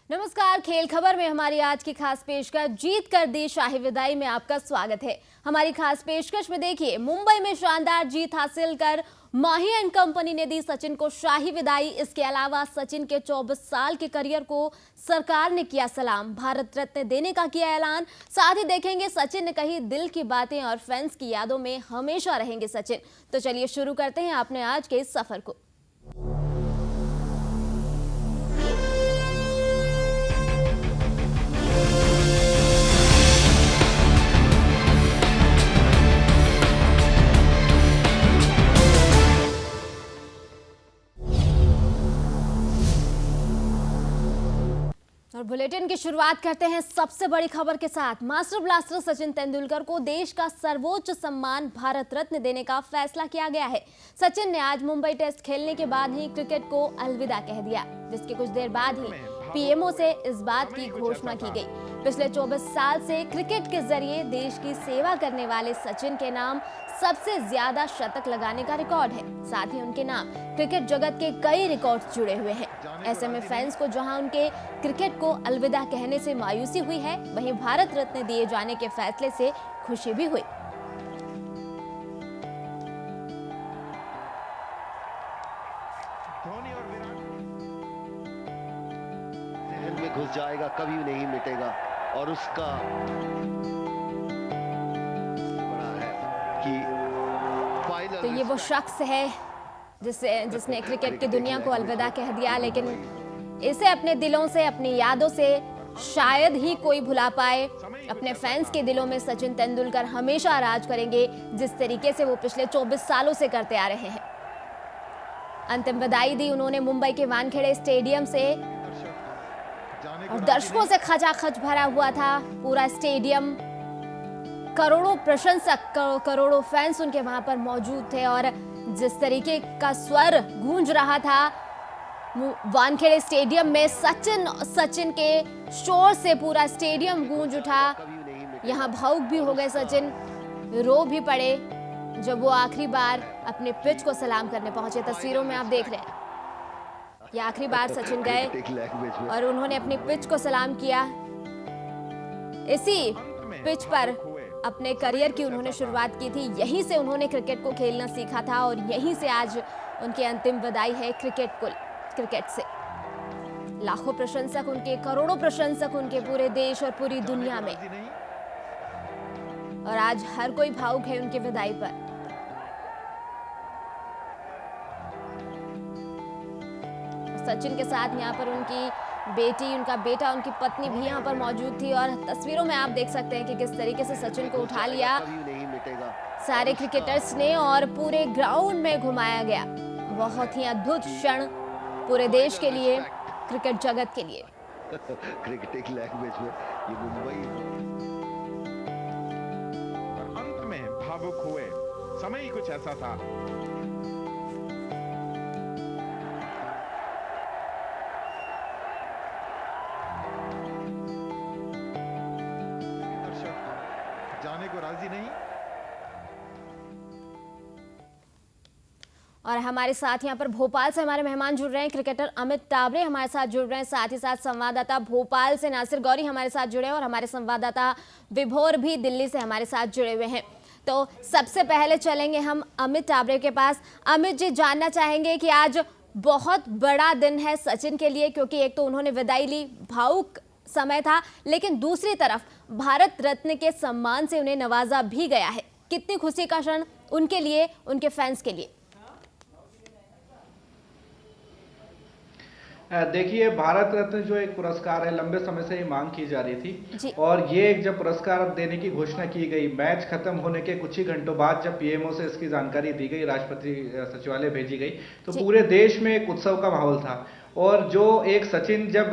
नमस्कार। खेल खबर में हमारी आज की खास पेशकश जीत कर दी शाही विदाई में आपका स्वागत है। हमारी खास पेशकश में देखिए, मुंबई में शानदार जीत हासिल कर माही एंड कंपनी ने दी सचिन को शाही विदाई। इसके अलावा सचिन के 24 साल के करियर को सरकार ने किया सलाम, भारत रत्न देने का किया ऐलान। साथ ही देखेंगे सचिन ने कही दिल की बातें और फैंस की यादों में हमेशा रहेंगे सचिन। तो चलिए शुरू करते हैं अपने आज के इस सफर को। और बुलेटिन की शुरुआत करते हैं सबसे बड़ी खबर के साथ। मास्टर ब्लास्टर सचिन तेंदुलकर को देश का सर्वोच्च सम्मान भारत रत्न देने का फैसला किया गया है। सचिन ने आज मुंबई टेस्ट खेलने के बाद ही क्रिकेट को अलविदा कह दिया, जिसके कुछ देर बाद ही पीएमओ से इस बात की घोषणा की गई। पिछले 24 साल से क्रिकेट के जरिए देश की सेवा करने वाले सचिन के नाम सबसे ज्यादा शतक लगाने का रिकॉर्ड है। साथ ही उनके नाम क्रिकेट जगत के कई रिकॉर्ड्स जुड़े हुए हैं। ऐसे में फैंस को जहां उनके क्रिकेट को अलविदा कहने से मायूसी हुई है, वहीं भारत रत्न दिए जाने के फैसले से खुशी भी हुई। धोनी और विराट जहन में घुस जाएगा, कभी नहीं मिटेगा। और उसका बड़ा है कि फाइनल। तो ये वो शख्स है जिसने क्रिकेट की दुनिया को अलविदा कह दिया, लेकिन इसे अपने दिलों से, अपनी यादों से शायद ही कोई भुला पाए। अपने फैंस के दिलों में सचिन तेंदुलकर हमेशा राज करेंगे, जिस तरीके से वो पिछले 24 सालों से करते आ रहे हैं। अंतिम विदाई दी उन्होंने मुंबई के वानखेड़े स्टेडियम से, और दर्शकों से खचाखच भरा हुआ था पूरा स्टेडियम। करोड़ों प्रशंसक, करोड़ों फैंस उनके वहां पर मौजूद थे, और जिस तरीके का स्वर गूंज रहा था वानखेड़े स्टेडियम में, सचिन के शोर से पूरा स्टेडियम गूंज उठा। यहां भावुक भी हो गए सचिन, रो भी पड़े जब वो आखिरी बार अपने पिच को सलाम करने पहुंचे। तस्वीरों में आप देख रहे हैं, ये आखिरी बार सचिन गए और उन्होंने अपनी पिच को सलाम किया। इसी पिच पर अपने करियर की उन्होंने शुरुआत की थी, यहीं से उन्होंने क्रिकेट को खेलना सीखा था, और यहीं से आज उनकी अंतिम विदाई है क्रिकेट से। लाखों प्रशंसक उनके, करोड़ों प्रशंसक उनके पूरे देश और पूरी दुनिया में, और आज हर कोई भावुक है उनकी विदाई पर। सचिन के साथ यहाँ पर उनकी बेटी, उनका बेटा, उनकी पत्नी भी यहाँ पर मौजूद थी, और तस्वीरों में आप देख सकते हैं कि किस तरीके से सचिन को उठा लिया सारे क्रिकेटर्स ने और पूरे ग्राउंड में घुमाया गया। बहुत ही अद्भुत क्षण पूरे देश के लिए, क्रिकेट जगत के लिए। क्रिकेट लैंग्वेज में ये मुंबई और अंत में भावुक हुए। समय ही कुछ ऐसा था। जाने को राजी नहीं। और हमारे साथ यहाँ पर भोपाल से हमारे मेहमान जुड़ रहे हैं। क्रिकेटर अमित टाबरे हमारे साथ जुड़ रहे हैं, साथ ही साथ संवाददाता भोपाल से नासिर गौरी हमारे साथ जुड़े हैं, और हमारे संवाददाता विभोर भी दिल्ली से हमारे साथ जुड़े हुए हैं। तो सबसे पहले चलेंगे हम अमित टाबरे के पास। अमित जी, जानना चाहेंगे कि आज बहुत बड़ा दिन है सचिन के लिए, क्योंकि एक तो उन्होंने विदाई ली, भावुक समय था, लेकिन दूसरी तरफ भारत रत्न के सम्मान से उन्हें नवाजा भी गया है। कितनी खुशी का क्षण उनके लिए, उनके फैंस के लिए। देखिए, भारत रत्न जो एक पुरस्कार है, लंबे समय से ही मांग की जा रही थी, और ये एक जब पुरस्कार देने की घोषणा की गई, मैच खत्म होने के कुछ ही घंटों बाद जब पीएमओ से इसकी जानकारी दी गई, राष्ट्रपति सचिवालय भेजी गई, तो पूरे देश में एक उत्सव का माहौल था। और जो एक सचिन, जब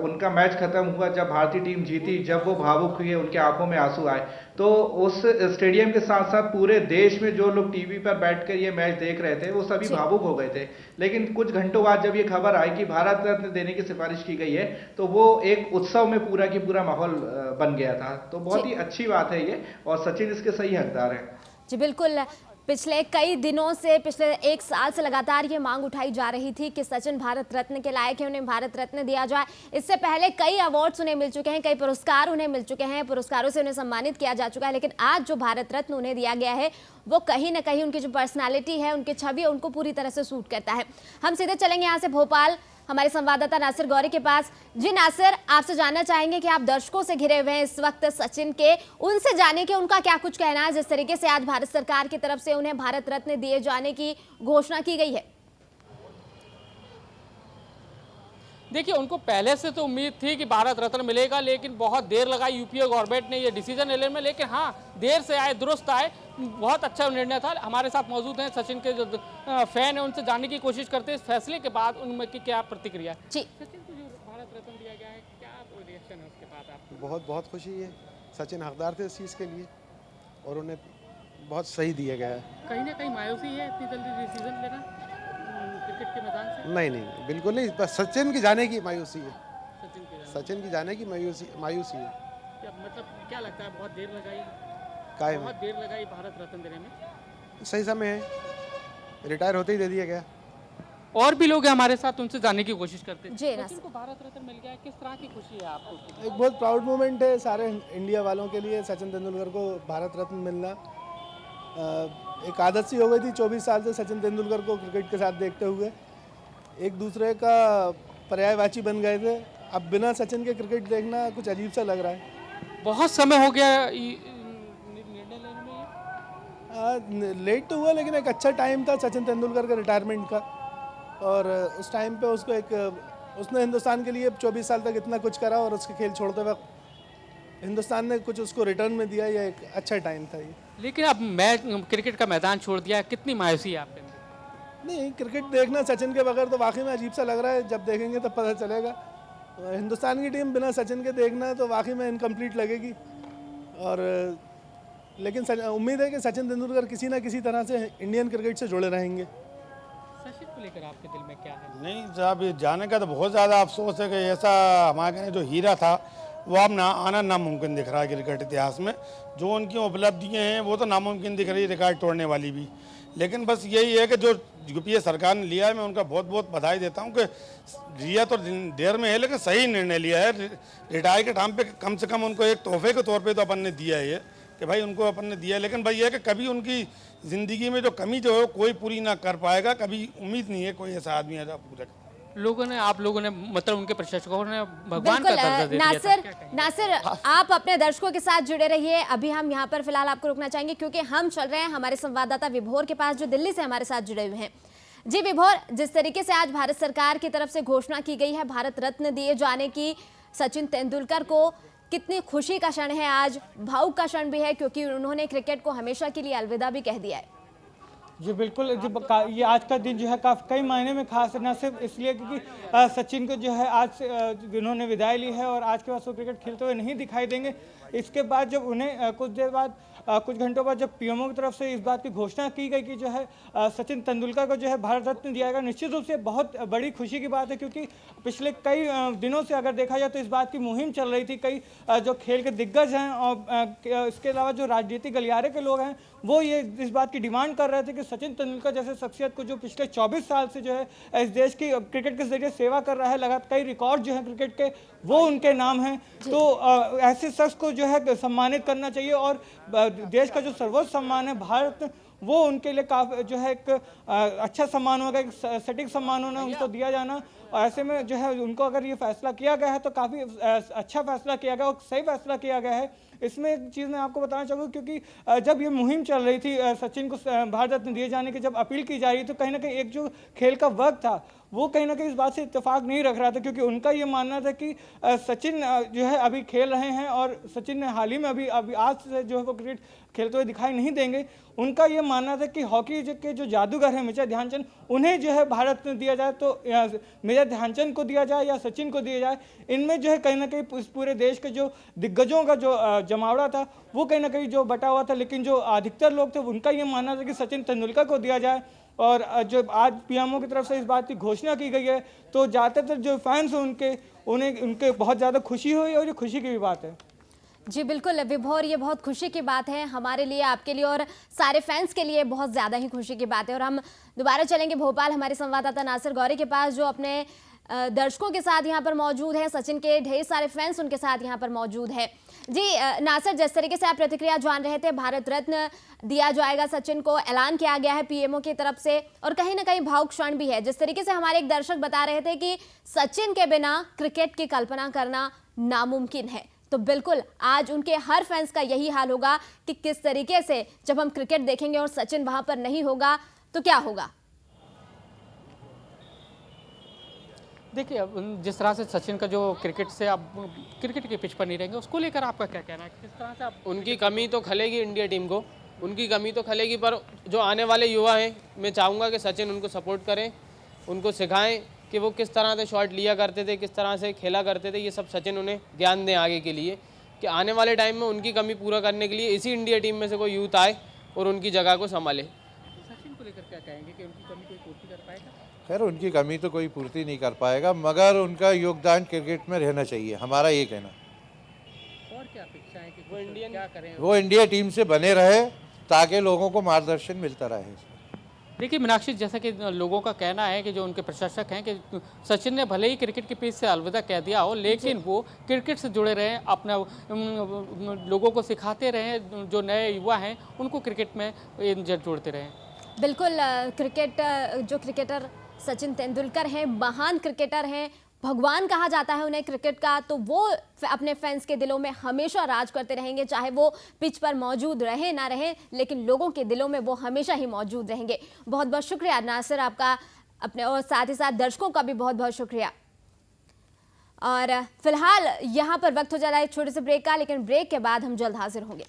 उनका मैच खत्म हुआ, जब भारतीय टीम जीती, जब वो भावुक हुए, उनके आंखों में आंसू आए, तो उस स्टेडियम के साथ साथ पूरे देश में जो लोग टीवी पर बैठकर ये मैच देख रहे थे, वो सभी भावुक हो गए थे। लेकिन कुछ घंटों बाद जब ये खबर आई कि भारत रत्न देने की सिफारिश की गई है, तो वो एक उत्सव में पूरा की पूरा माहौल बन गया था। तो बहुत ही अच्छी बात है ये, और सचिन इसके सही हकदार है। जी बिल्कुल। पिछले कई दिनों से, पिछले 1 साल से लगातार ये मांग उठाई जा रही थी कि सचिन भारत रत्न के लायक है, उन्हें भारत रत्न दिया जाए। इससे पहले कई अवार्ड्स उन्हें मिल चुके हैं, कई पुरस्कार उन्हें मिल चुके हैं, पुरस्कारों से उन्हें सम्मानित किया जा चुका है, लेकिन आज जो भारत रत्न उन्हें दिया गया है वो कहीं ना कहीं उनकी जो पर्सनालिटी है, उनकी छवि, उनको पूरी तरह से सूट करता है। हम सीधे चलेंगे यहाँ से भोपाल हमारे संवाददाता नासिर गौरी के पास। जी नासिर, आपसे जानना चाहेंगे कि आप दर्शकों से घिरे हुए हैं इस वक्त सचिन के, उनसे जाने कि उनका क्या कुछ कहना है जिस तरीके से आज भारत सरकार की तरफ से उन्हें भारत रत्न दिए जाने की घोषणा की गई है। देखिए, उनको पहले से तो उम्मीद थी कि भारत रत्न मिलेगा, लेकिन बहुत देर लगाई यूपीए गवर्नमेंट ने ये डिसीजन लेने में। लेकिन हाँ, देर से आए दुरुस्त आए, बहुत अच्छा निर्णय था। हमारे साथ मौजूद हैं सचिन के जो फैन है, उनसे जानने की कोशिश करते हैं इस फैसले के बाद उनमें की क्या प्रतिक्रिया है। जी, सचिन को जो भारत रत्न दिया गया है, क्या रिएक्शन है उसके बाद आपको? बहुत खुशी है। सचिन हकदार थे इस चीज़ के लिए और उन्हें बहुत सही दिया गया है। कहीं ना कहीं मायूसी है इतनी जल्दी डिसीजन लेना क्रिकेट के मैदान से? नहीं, बिल्कुल नहीं। बस सचिन की जाने की मायूसी है। सचिन की जाने की मायूसी है। मतलब क्या लगता है, बहुत देर लगाई, कायम बहुत देर लगाई भारत रत्न देने में? सही समय है, रिटायर होते ही दे दिया गया। और भी लोग हैं हमारे साथ, उनसे जानने की कोशिश करते हैं। जी, सचिन को भारत रत्न मिल गया है, किस तरह की खुशी है आपको? एक बहुत प्राउड मोमेंट है सारे इंडिया वालों के लिए, सचिन तेंदुलकर को भारत रत्न मिलना। एक आदत सी हो गई थी 24 साल से सचिन तेंदुलकर को क्रिकेट के साथ देखते हुए, एक दूसरे का पर्यायवाची बन गए थे। अब बिना सचिन के क्रिकेट देखना कुछ अजीब सा लग रहा है। बहुत समय हो गया निर्णय लेने में। लेट तो हुआ, लेकिन एक अच्छा टाइम था सचिन तेंदुलकर के रिटायरमेंट का, और उस टाइम पे उसने हिंदुस्तान के लिए 24 साल तक इतना कुछ करा, और उसके खेल छोड़ते वक्त हिंदुस्तान ने कुछ उसको रिटर्न में दिया। ये एक अच्छा टाइम था ये। लेकिन अब मैच क्रिकेट का मैदान छोड़ दिया, कितनी मायूसी है आपके अंदर? नहीं, क्रिकेट देखना सचिन के बगैर तो वाकई में अजीब सा लग रहा है। जब देखेंगे तब पता चलेगा। हिंदुस्तान की टीम बिना सचिन के देखना तो वाकई में इनकम्प्लीट लगेगी। और लेकिन उम्मीद है कि सचिन तेंदुलकर किसी ना किसी तरह से इंडियन क्रिकेट से जुड़े रहेंगे। सचिन को लेकर आपके दिल में क्या है? नहीं साहब, ये जाने का तो बहुत ज़्यादा अफसोस है कि ऐसा हमारे जो हीरा था वो अब आना नामुमकिन दिख रहा है क्रिकेट इतिहास में। जो उनकी उपलब्धियां हैं वो तो नामुमकिन दिख रही है, रिकॉर्ड तोड़ने वाली भी। लेकिन बस यही है कि जो यूपीए सरकार ने लिया है, मैं उनका बहुत बहुत बधाई देता हूं कि लिया तो देर में है लेकिन सही निर्णय लिया है। रिटायर के टाइम पे कम से कम उनको एक तोहफे के तौर पे तो अपन ने दिया है ये, कि भाई उनको अपन ने दिया है। लेकिन भाई ये कि कभी उनकी ज़िंदगी में जो कमी जो है कोई पूरी ना कर पाएगा, कभी उम्मीद नहीं है कोई ऐसा आदमी है जो पूरा। आप लोगों ने मतलब उनके प्रशंसकों ने भगवान का दर्जा दे दिया था। नासिर, आप अपने दर्शकों के साथ जुड़े रहिए। अभी हम यहाँ पर फिलहाल आपको रुकना चाहेंगे क्योंकि हम चल रहे हैं हमारे संवाददाता विभोर के पास, जो दिल्ली से हमारे साथ जुड़े हुए हैं। जी विभोर, जिस तरीके से आज भारत सरकार की तरफ से घोषणा की गई है भारत रत्न दिए जाने की सचिन तेंदुलकर को, कितनी खुशी का क्षण है आज, भावुक का क्षण भी है क्योंकि उन्होंने क्रिकेट को हमेशा के लिए अलविदा भी कह दिया है। जी बिल्कुल, ये आज का दिन जो है काफ़ी कई मायने में खास है, न सिर्फ इसलिए क्योंकि सचिन को जो है आज से उन्होंने विदाई ली है और आज के बाद वो क्रिकेट खेलते हुए नहीं दिखाई देंगे। इसके बाद जब उन्हें कुछ देर बाद, कुछ घंटों बाद जब पीएमओ की तरफ से इस बात की घोषणा की गई कि जो है सचिन तेंदुलकर को जो है भारत रत्न दिया गया, निश्चित रूप से बहुत बड़ी खुशी की बात है क्योंकि पिछले कई दिनों से अगर देखा जाए तो इस बात की मुहिम चल रही थी। कई जो खेल के दिग्गज हैं और इसके अलावा जो राजनीतिक गलियारे के लोग हैं वो ये इस बात की डिमांड कर रहे थे कि सचिन तेंदुलकर जैसे शख्सियत को जो पिछले 24 साल से जो है इस देश की क्रिकेट के जरिए सेवा कर रहा है, लगातार कई रिकॉर्ड जो है क्रिकेट के वो उनके नाम हैं, तो ऐसे शख्स को जो है सम्मानित करना चाहिए और देश का जो सर्वोच्च सम्मान है भारत, वो उनके लिए काफ़ी जो है एक अच्छा सम्मान होगा, एक सटीक सम्मान होना उनको दिया जाना। और ऐसे में जो है उनको अगर ये फैसला किया गया है तो काफ़ी अच्छा फैसला किया गया और सही फैसला किया गया है। इसमें एक चीज़ मैं आपको बताना चाहूँगा क्योंकि जब ये मुहिम चल रही थी सचिन को भारत रत्न दिए जाने की जब अपील की जा रही थी तो कहीं ना कहीं एक जो खेल का वर्ग था वो कहीं ना कहीं इस बात से इत्तेफाक नहीं रख रहा था क्योंकि उनका ये मानना था कि सचिन जो है अभी खेल रहे हैं और सचिन ने हाल ही में अभी आज से जो है वो क्रिकेट खेलते हुए दिखाई नहीं देंगे। उनका ये मानना था कि हॉकी के जो जादूगर हैं मेजर ध्यानचंद, उन्हें जो है भारत रत्न दिया जाए तो मेजर ध्यानचंद को दिया जाए या सचिन को दिया जाए। इनमें जो है कहीं ना कहीं इस पूरे देश के जो दिग्गजों का जो जमावड़ा था वो कहीं ना कहीं जो बटा हुआ था, लेकिन जो अधिकतर लोग थे उनका ये मानना था कि सचिन तेंदुलकर को दिया जाए। और जो आज पीएमओ की तरफ से इस बात की घोषणा की गई है तो ज़्यादातर जो फैंस हैं उनके बहुत ज़्यादा खुशी हुई और ये खुशी की भी बात है। जी बिल्कुल विभोर, ये बहुत खुशी की बात है हमारे लिए, आपके लिए और सारे फैंस के लिए बहुत ज़्यादा ही खुशी की बात है। और हम दोबारा चलेंगे भोपाल हमारे संवाददाता नासिर गौरी के पास, जो अपने दर्शकों के साथ यहाँ पर मौजूद है। सचिन के ढेर सारे फैंस उनके साथ यहाँ पर मौजूद है। जी नासिर, जिस तरीके से आप प्रतिक्रिया जान रहे थे, भारत रत्न दिया जाएगा सचिन को, ऐलान किया गया है पीएमओ की तरफ से, और कहीं ना कहीं भावुक क्षण भी है। जिस तरीके से हमारे एक दर्शक बता रहे थे कि सचिन के बिना क्रिकेट की कल्पना करना नामुमकिन है, तो बिल्कुल आज उनके हर फैंस का यही हाल होगा कि किस तरीके से जब हम क्रिकेट देखेंगे और सचिन वहां पर नहीं होगा तो क्या होगा। देखिए, अब जिस तरह से सचिन का जो क्रिकेट से अब क्रिकेट के पिच पर नहीं रहेंगे, उसको लेकर आपका क्या कहना है? किस तरह से आप उनकी कमी तो खलेगी इंडिया टीम को, उनकी कमी तो खलेगी, पर जो आने वाले युवा हैं, मैं चाहूँगा कि सचिन उनको सपोर्ट करें, उनको सिखाएं कि वो किस तरह से शॉट लिया करते थे, किस तरह से खेला करते थे। ये सब सचिन उन्हें ज्ञान दें आगे के लिए, कि आने वाले टाइम में उनकी कमी पूरा करने के लिए इसी इंडिया टीम में से कोई यूथ आए और उनकी जगह को संभाले। सचिन को लेकर क्या कहेंगे कि उनकी कमी कोई पूर्ति कर पाएगा? खैर, उनकी कमी तो कोई पूर्ति नहीं कर पाएगा, मगर उनका योगदान क्रिकेट में रहना चाहिए, हमारा ये कहना। और क्या अपेक्षा है कि वो इंडियन क्या करें? वो इंडिया टीम से बने रहे ताकि लोगों को मार्गदर्शन मिलता रहे। देखिए मीनाक्षी, जैसा कि लोगों का कहना है कि जो उनके प्रशंसक हैं कि सचिन ने भले ही क्रिकेट के पिच से अलविदा कह दिया हो, लेकिन वो क्रिकेट से जुड़े रहे, अपना लोगों को सिखाते रहे, जो नए युवा हैं उनको क्रिकेट में जोड़ते रहे। बिल्कुल, जो क्रिकेटर सचिन तेंदुलकर हैं, महान क्रिकेटर हैं, भगवान कहा जाता है उन्हें क्रिकेट का, तो वो अपने फैंस के दिलों में हमेशा राज करते रहेंगे, चाहे वो पिच पर मौजूद रहे ना रहे, लेकिन लोगों के दिलों में वो हमेशा ही मौजूद रहेंगे। बहुत बहुत शुक्रिया नासिर आपका, अपने और साथ ही साथ दर्शकों का भी बहुत बहुत शुक्रिया। और फिलहाल यहाँ पर वक्त हो जा रहा है एक छोटे से ब्रेक का, लेकिन ब्रेक के बाद हम जल्द हाजिर होंगे।